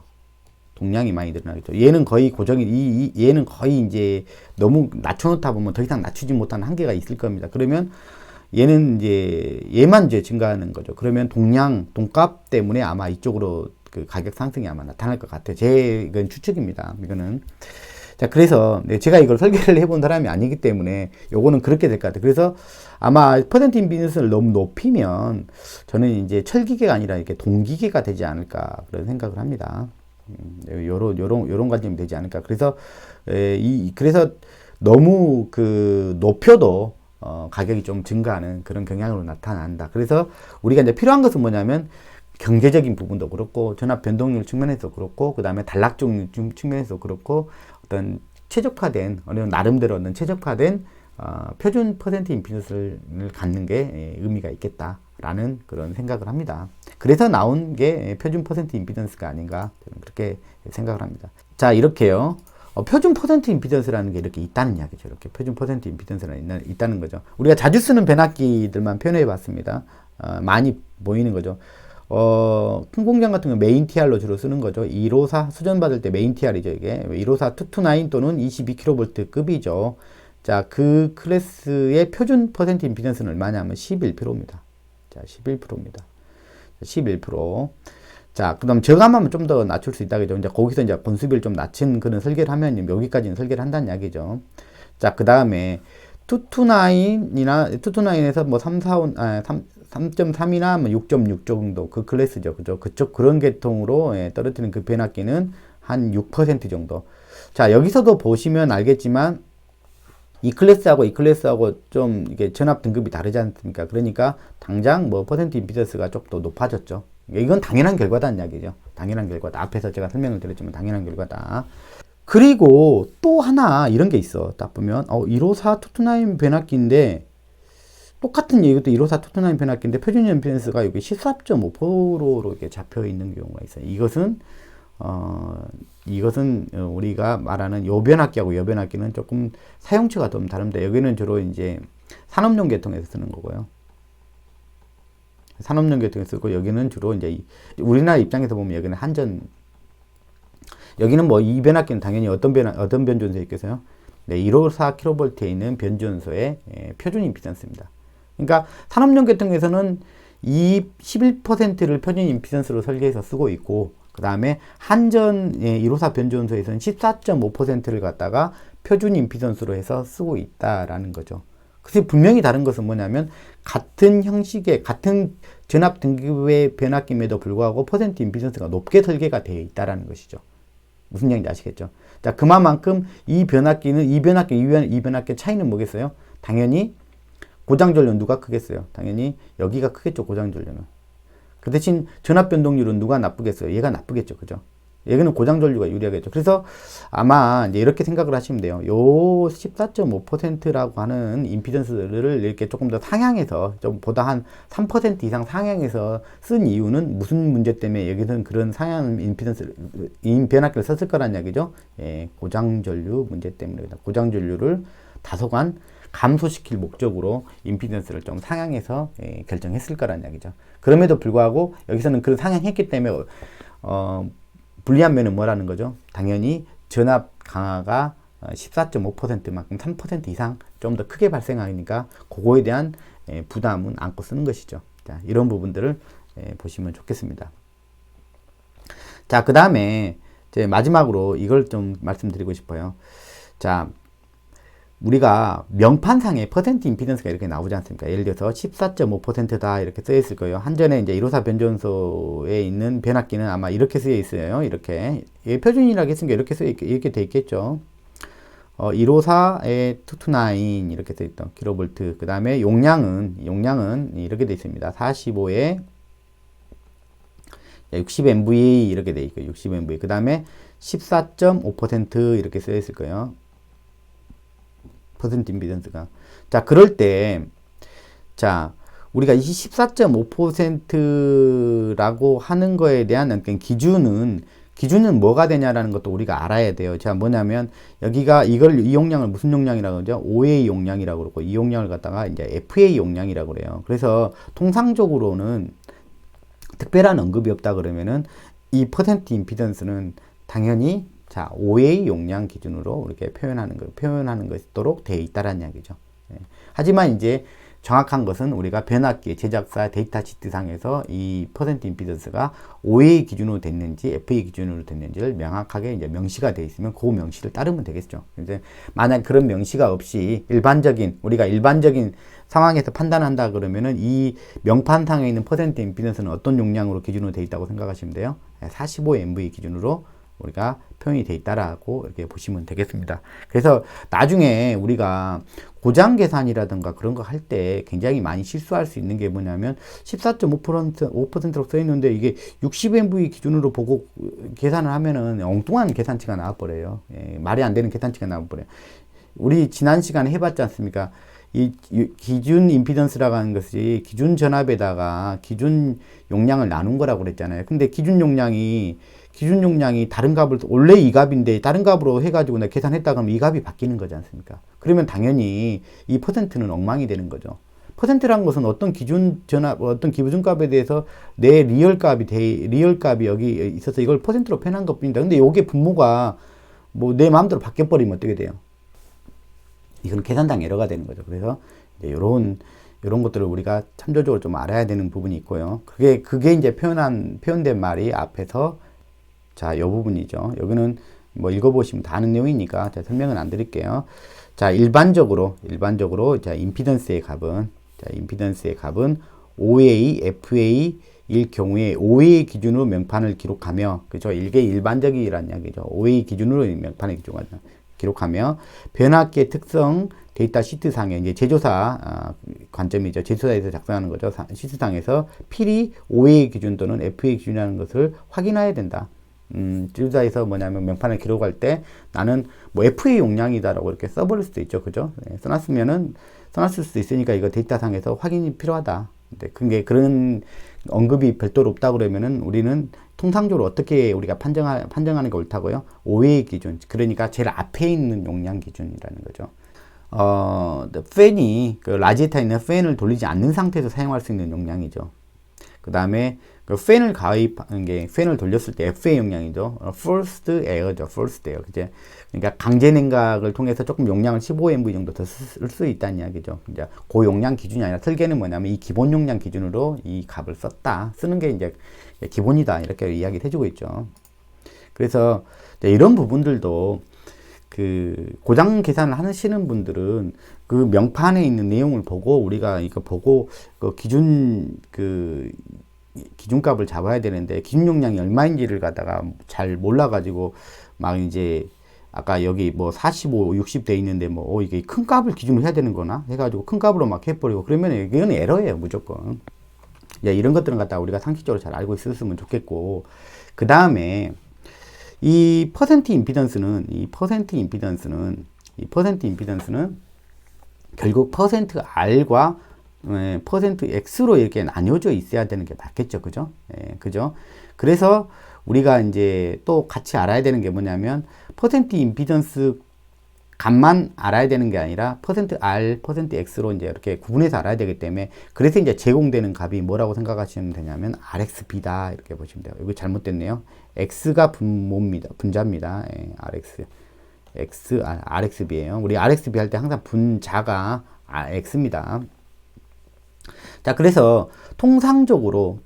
얘는 거의 고정이, 얘는 거의 이제 너무 낮춰놓다 보면 더 이상 낮추지 못하는 한계가 있을 겁니다. 그러면 얘는 이제, 얘만 이제 증가하는 거죠. 그러면 돈값 때문에 아마 이쪽으로 그 가격 상승이 아마 나타날 것 같아요. 이건 추측입니다. 이거는. 자, 그래서 제가 이걸 설계를 해본 사람이 아니기 때문에 요거는 그렇게 될 것 같아요. 그래서 아마 퍼센트 임피던스를 너무 높이면 저는 이제 철기계가 아니라 이렇게 동기계가 되지 않을까 그런 생각을 합니다. 요런 관점이 되지 않을까. 그래서, 그래서 너무 높여도, 가격이 좀 증가하는 그런 경향으로 나타난다. 그래서 우리가 이제 필요한 것은 뭐냐면, 경제적인 부분도 그렇고, 전압 변동률 측면에서 그렇고, 그 다음에 단락종 측면에서 그렇고, 어떤 최적화된, 나름대로 어떤 최적화된, 표준 퍼센트 임피던스를 갖는 게 의미가 있겠다라는 그런 생각을 합니다. 그래서 나온 게 표준 퍼센트 임피던스가 아닌가 저는 그렇게 생각을 합니다. 자, 이렇게요. 표준 퍼센트 임피던스라는 게 이렇게 있다는 이야기죠. 이렇게 표준 퍼센트 임피던스가 있다는 거죠. 우리가 자주 쓰는 변압기들만 표현해 봤습니다. 많이 보이는 거죠. 큰 공장 같은 거 메인 TR로 주로 쓰는 거죠. 154 수전 받을 때 메인 TR이죠. 이게 154 229 또는 22kV 급이죠. 자, 그 클래스의 표준 퍼센트 임피던스는 얼마냐면 11%입니다. 자, 11%입니다. 11%. 자, 그 다음 저감하면 좀 더 낮출 수 있다. 그죠? 이제 거기서 이제 건수비를 좀 낮춘 그런 설계를 하면 여기까지는 설계를 한다는 이야기죠. 자, 그 다음에 229에서 뭐 3.3이나 뭐 6.6 정도 그 클래스죠. 그죠? 그런 계통으로 떨어뜨리는 그 변압기는 한 6% 정도. 자, 여기서도 보시면 알겠지만 이 클래스하고 좀 이게 전압 등급이 다르지 않습니까? 그러니까 당장 뭐 퍼센트 임피던스가 좀 더 높아졌죠. 이건 당연한 결과다는 이야기죠. 당연한 결과다. 앞에서 제가 설명을 드렸지만 당연한 결과다. 그리고 또 하나 이런 게 있어. 딱 보면 154 229 변압기인데 똑같은 얘기도 154 229 변압기인데 표준 임피던스가 여기 14.5%로 이렇게 잡혀 있는 경우가 있어요. 이것은 우리가 말하는 요 변압기하고 요 변압기는 조금 사용처가 좀 다릅니다. 여기는 주로 이제 산업용 계통에서 쓰는 거고요. 산업용 계통에서 쓰고 여기는 주로 이제 우리나라 입장에서 보면 여기는 여기는 뭐 이 변압기는 당연히 어떤 변전소에 있겠어요? 네, 154kV에 있는 변전소의 표준 임피던스입니다. 그러니까 산업용 계통에서는 이 11%를 표준 임피던스로 설계해서 쓰고 있고 그 다음에 한전 154 변전소에서는 14.5%를 갖다가 표준 임피던스로 해서 쓰고 있다라는 거죠. 그래서 분명히 다른 것은 뭐냐면 같은 형식의 같은 전압 등급의 변압기임에도 불구하고 퍼센트 임피던스가 높게 설계가 되어 있다라는 것이죠. 무슨 얘기인지 아시겠죠? 자, 그만큼 이 변압기 차이는 뭐겠어요? 당연히 고장전류는 누가 크겠어요? 당연히 여기가 크겠죠, 고장전류는. 그 대신 전압 변동률은 누가 나쁘겠어요? 얘가 나쁘겠죠, 그죠? 얘는 고장전류가 유리하겠죠. 그래서 아마 이제 이렇게 생각을 하시면 돼요. 요 14.5%라고 하는 임피던스를 이렇게 조금 더 상향해서 좀 보다 한 3% 이상 상향해서 쓴 이유는 무슨 문제 때문에 여기서는 그런 상향 변압기를 썼을 거란 이야기죠. 고장전류 문제 때문에 고장전류를 다소간 감소시킬 목적으로 임피던스를 좀 상향해서 결정했을 거란 이야기죠. 그럼에도 불구하고 여기서는 그런 상향했기 때문에 불리한 면은 뭐라는 거죠? 당연히 전압 강화가 14.5%만큼 3% 이상 좀 더 크게 발생하니까 그거에 대한 부담은 안고 쓰는 것이죠. 자, 이런 부분들을 보시면 좋겠습니다. 자, 그 다음에 마지막으로 이걸 좀 말씀드리고 싶어요. 자, 우리가 명판상에 퍼센트 임피던스가 이렇게 나오지 않습니까? 예를 들어서 14.5%다 이렇게 쓰여 있을 거예요. 한전에 이제 154 변전소에 있는 변압기는 아마 이렇게 쓰여 있어요. 이렇게 표준이라고 했으니까 이렇게 돼 있겠죠. 154에 229 이렇게 돼 있던 킬로볼트. 그 다음에 용량은 이렇게 돼 있습니다. 45에 60MV 이렇게 돼 있고 60MV. 그 다음에 14.5% 이렇게 쓰여 있을 거예요. 퍼센트 임피던스가. 자, 그럴 때, 자, 우리가 이 14.5%라고 하는 거에 대한 어떤 기준은 뭐가 되냐라는 것도 우리가 알아야 돼요. 자, 뭐냐면 여기가 이 용량을 무슨 용량이라고 그러죠? OA 용량이라고 그러고 이 용량을 갖다가 이제 FA 용량이라고 그래요. 그래서 통상적으로는 특별한 언급이 없다 그러면은 이 퍼센트 임피던스는 당연히 자, OA 용량 기준으로 이렇게 표현하는 것도록 되어 있다라는 이야기죠. 예. 하지만 이제 정확한 것은 우리가 변압기 제작사 데이터 시트상에서 이 퍼센트 임피던스가 OA 기준으로 됐는지 FA 기준으로 됐는지를 명확하게 이제 명시가 되어 있으면 그 명시를 따르면 되겠죠. 이제 만약 그런 명시가 없이 우리가 일반적인 상황에서 판단한다 그러면은 이 명판상에 있는 퍼센트 임피던스는 어떤 용량으로 기준으로 되어 있다고 생각하시면 돼요. 45MV 기준으로 우리가 표현이 되어 있다라고 이렇게 보시면 되겠습니다. 그래서 나중에 우리가 고장 계산이라든가 그런 거 할 때 굉장히 많이 실수할 수 있는 게 뭐냐면 14.5%로 써 있는데 이게 60MV 기준으로 보고 계산을 하면은 엉뚱한 계산치가 나와버려요. 예, 말이 안 되는 계산치가 나와버려요. 우리 지난 시간에 해봤지 않습니까? 이 기준 임피던스라고 하는 것이 기준 전압에다가 기준 용량을 나눈 거라고 그랬잖아요. 근데 기준 용량이 다른 값을 원래 이 값인데 다른 값으로 해가지고 내가 계산했다 그러면 이 값이 바뀌는 거지 않습니까? 그러면 당연히 이 퍼센트는 엉망이 되는 거죠. 퍼센트라는 것은 어떤 기준 값에 대해서 내 리얼 값이 여기 있어서 이걸 퍼센트로 표현한 것뿐이다. 근데 요게 분모가 뭐 내 마음대로 바뀌어버리면 어떻게 돼요? 이건 계산상 에러가 되는 거죠. 그래서 이제 요런 것들을 우리가 참조적으로 좀 알아야 되는 부분이 있고요. 그게 이제 표현된 말이 앞에서 자, 요 부분이죠. 여기는 뭐 읽어보시면 다 아는 내용이니까 제가 설명은 안 드릴게요. 자, 일반적으로 자, 임피던스의 값은 OA, FA 일 경우에 OA 기준으로 명판을 기록하며, 그죠? 이게 일반적이라는 이야기죠. OA 기준으로 명판을 기록하며, 변압기의 특성 데이터 시트상에, 이제 제조사 관점이죠. 제조사에서 작성하는 거죠. 시트상에서 필히 OA 기준 또는 FA 기준이라는 것을 확인해야 된다. 제조사에서 뭐냐면 명판을 기록할 때 나는 뭐 FA 용량이다라고 이렇게 써버릴 수도 있죠. 그죠? 네, 써놨을 수도 있으니까 이거 데이터상에서 확인이 필요하다. 근데 그런 언급이 별도로 없다 그러면은 우리는 통상적으로 어떻게 우리가 판정하는 게 옳다고요? OA 기준. 그러니까 제일 앞에 있는 용량 기준이라는 거죠. 팬이, 라지에타에 있는 팬을 돌리지 않는 상태에서 사용할 수 있는 용량이죠. 그 다음에 팬을 팬을 돌렸을 때 FA 용량이죠. Forced Air죠. Forced Air. 그제? 그러니까 강제 냉각을 통해서 조금 용량을 15MV 정도 더 쓸 수 있다는 이야기죠. 이제 고용량 기준이 아니라 설계는 뭐냐면 이 기본 용량 기준으로 이 값을 쓰는 게 이제 기본이다. 이렇게 이야기를 해주고 있죠. 그래서 이런 부분들도 고장 계산을 하시는 분들은 그 명판에 있는 내용을 보고 우리가 이거 보고 기준값을 잡아야 되는데 기준 용량이 얼마인지를 갖다가 잘 몰라가지고 막 이제 아까 여기 뭐 45, 60 돼 있는데 뭐 이게 큰 값을 기준으로 해야 되는 거나 해가지고 큰 값으로 막 해버리고 그러면 이건 에러예요 무조건. 야, 이런 것들은 갖다가 우리가 상식적으로 잘 알고 있었으면 좋겠고, 그 다음에 이 퍼센트 임피던스는 결국 퍼센트 R과 퍼센트 X로 이렇게 나뉘어져 있어야 되는 게 맞겠죠. 그죠? 예, 그죠? 그래서 우리가 이제 또 같이 알아야 되는 게 뭐냐면 퍼센트 임피던스 값만 알아야 되는 게 아니라 퍼센트 R, 퍼센트 X로 이제 이렇게 구분해서 알아야 되기 때문에 그래서 이제 제공되는 값이 뭐라고 생각하시면 되냐면 RXB다 이렇게 보시면 돼요. 이거 잘못됐네요. X가 분자입니다. 예, RXB예요. 우리 RXB 할 때 항상 분자가 X입니다. 자, 그래서 통상적으로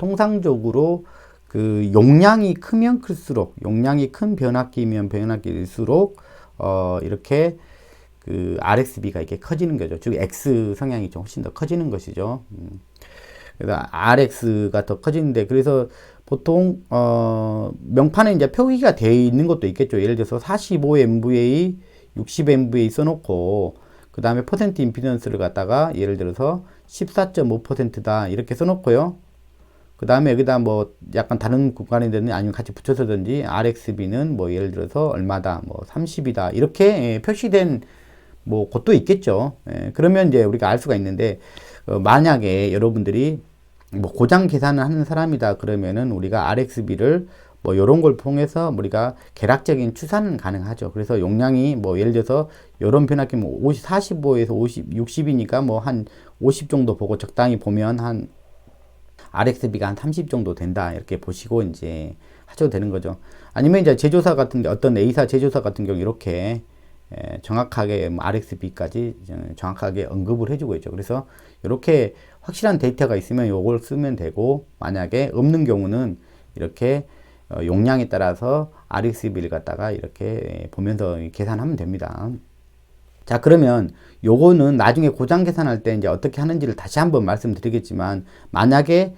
그 용량이 크면 클수록, 용량이 큰 변압기면 변압기일수록 이렇게 그 RXB가 이렇게 커지는 거죠. 즉 X 성향이 좀 훨씬 더 커지는 것이죠. 그래서 RX가 더 커지는데, 그래서 보통 명판에 이제 표기가 되어 있는 것도 있겠죠. 예를 들어서 45MVA, 60MVA 써놓고 그 다음에 퍼센트 임피던스를 갖다가 예를 들어서 14.5%다 이렇게 써놓고요. 그 다음에 여기다 뭐 약간 다른 구간이든 아니면 같이 붙여서든지 RXB는 뭐 예를 들어서 얼마다 뭐 30이다 이렇게 표시된 뭐 그것도 있겠죠. 예, 그러면 이제 우리가 알 수가 있는데 만약에 여러분들이 뭐 고장 계산을 하는 사람이다 그러면은 우리가 RXB를 뭐 요런 걸 통해서 우리가 계략적인 추산은 가능하죠. 그래서 용량이 뭐 예를 들어서 요런 변압기 뭐 50, 45에서 50, 60이니까 뭐 한 50 정도 보고 적당히 보면 한 RXB가 한 30 정도 된다 이렇게 보시고 이제 하셔도 되는 거죠. 아니면 이제 제조사 같은 게 어떤 A사 제조사 같은 경우 이렇게 정확하게 RXB까지 정확하게 언급을 해주고 있죠. 그래서 이렇게 확실한 데이터가 있으면 이걸 쓰면 되고, 만약에 없는 경우는 이렇게 용량에 따라서 RXB를 갖다가 이렇게 보면서 계산하면 됩니다. 자, 그러면 요거는 나중에 고장 계산할 때 이제 어떻게 하는지를 다시 한번 말씀드리겠지만, 만약에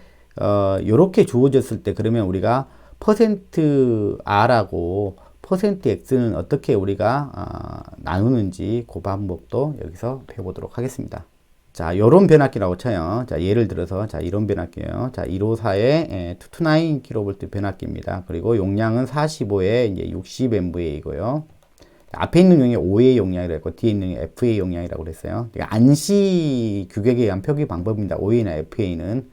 요렇게 주어졌을 때 그러면 우리가 %R하고 %X는 어떻게 우리가 나누는지 그 방법도 여기서 배워보도록 하겠습니다. 자, 요런 변압기라고 쳐요. 자, 예를 들어서, 자, 이런 변압기예요. 자, 154의 229kV 변압기입니다. 그리고 용량은 45에 이제 60MVA이고요. 앞에 있는 용이 OA 용량이라고 했고, 뒤에 있는 용이 FA 용량이라고 그랬어요. 안시 규격에 의한 표기 방법입니다. OA나 FA는.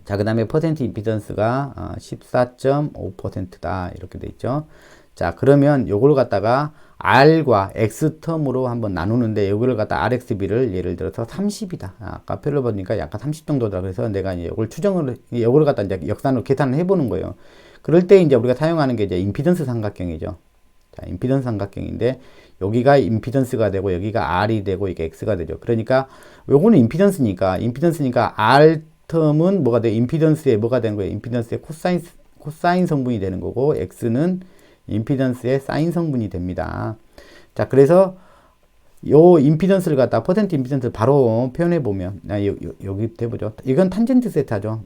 자, 그 다음에 퍼센트 임피던스가 14.5%다. 이렇게 돼 있죠. 자, 그러면 요걸 갖다가 R과 X 텀으로 한번 나누는데, 요거를 갖다 RXB를 예를 들어서 30이다. 아까 표를 보니까 약간 30 정도다. 그래서 내가 이제 요걸 요거를 갖다 이제 역산으로 계산을 해보는 거예요. 그럴 때 이제 우리가 사용하는 게 이제 임피던스 삼각형이죠. 자, 임피던스 삼각형인데, 여기가 임피던스가 되고, 여기가 R이 되고, 이게 X가 되죠. 그러니까, 요거는 임피던스니까 R 텀은 뭐가 돼? 임피던스에 뭐가 되는 거예요? 임피던스의 코사인 성분이 되는 거고, X는 임피던스의 사인 성분이 됩니다. 자, 그래서 요 임피던스를 갖다 퍼센트 임피던스를 바로 표현해 보면, 여기 해보죠. 이건 탄젠트 세타죠.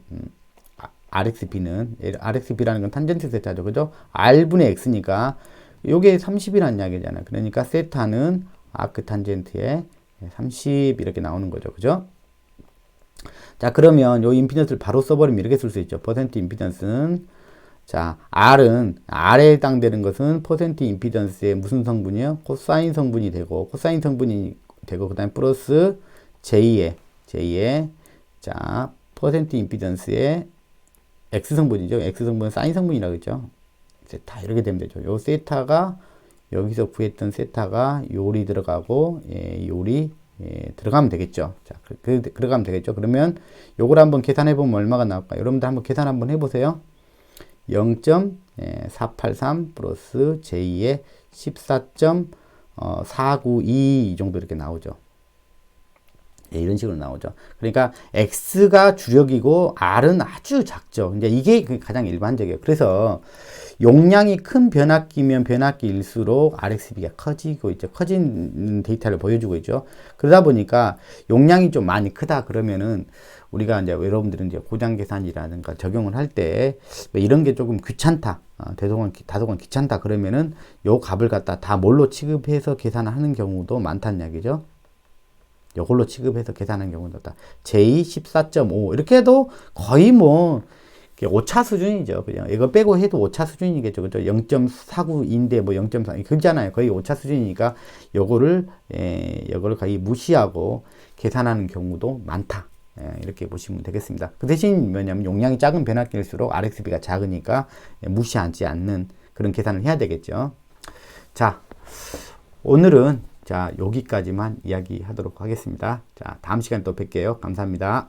RXB라는 건 탄젠트 세타죠. 그죠? R분의 X니까 요게 30이라는 이야기잖아요. 그러니까 세타는 아크 탄젠트에 30 이렇게 나오는 거죠. 그죠? 자, 그러면 요 임피던스를 바로 써버리면 이렇게 쓸 수 있죠. 퍼센트 임피던스는, 자, R에 해당되는 것은 퍼센트 임피던스의 무슨 성분이요? 코사인 성분이 되고, 그 다음에 플러스 J에, 자, 퍼센트 임피던스의 X 성분이죠. X 성분은 사인 성분이라고 했죠. 세타, 이렇게 되면 되죠. 요 세타가, 여기서 구했던 세타가 요리 들어가고, 요리, 들어가면 되겠죠. 자, 들어가면 되겠죠. 그러면 요걸 한번 계산해 보면 얼마가 나올까요? 여러분들 한번 계산 한번 해보세요. 0.483 플러스 J의 14.492 이 정도 이렇게 나오죠. 이런 식으로 나오죠. 그러니까 X가 주력이고 R은 아주 작죠. 이제 이게 가장 일반적이에요. 그래서 용량이 큰 변압기면 변압기일수록 RXB가 커지고 있죠. 커진 데이터를 보여주고 있죠. 그러다 보니까 용량이 좀 많이 크다 그러면은 우리가 이제 여러분들은 이제 고장 계산이라든가 적용을 할 때 이런 게 조금 귀찮다. 다소간 귀찮다 그러면은 요 값을 갖다 다 뭘로 취급해서 계산을 하는 경우도 많다는 이야기죠. 요걸로 취급해서 계산하는 경우도 있다. J 14.5 이렇게 해도 거의 뭐 오차 수준이죠. 그냥 이거 빼고 해도 오차 수준이겠죠. 그죠? 0.49인데 뭐 0.4 그잖아요. 거의 오차 수준이니까 요거를 거의 무시하고 계산하는 경우도 많다. 이렇게 보시면 되겠습니다. 그 대신 뭐냐면 용량이 작은 변압기일수록 RXB가 작으니까 무시하지 않는 그런 계산을 해야 되겠죠. 자, 오늘은 자, 여기까지만 이야기하도록 하겠습니다. 자, 다음 시간에 또 뵐게요. 감사합니다.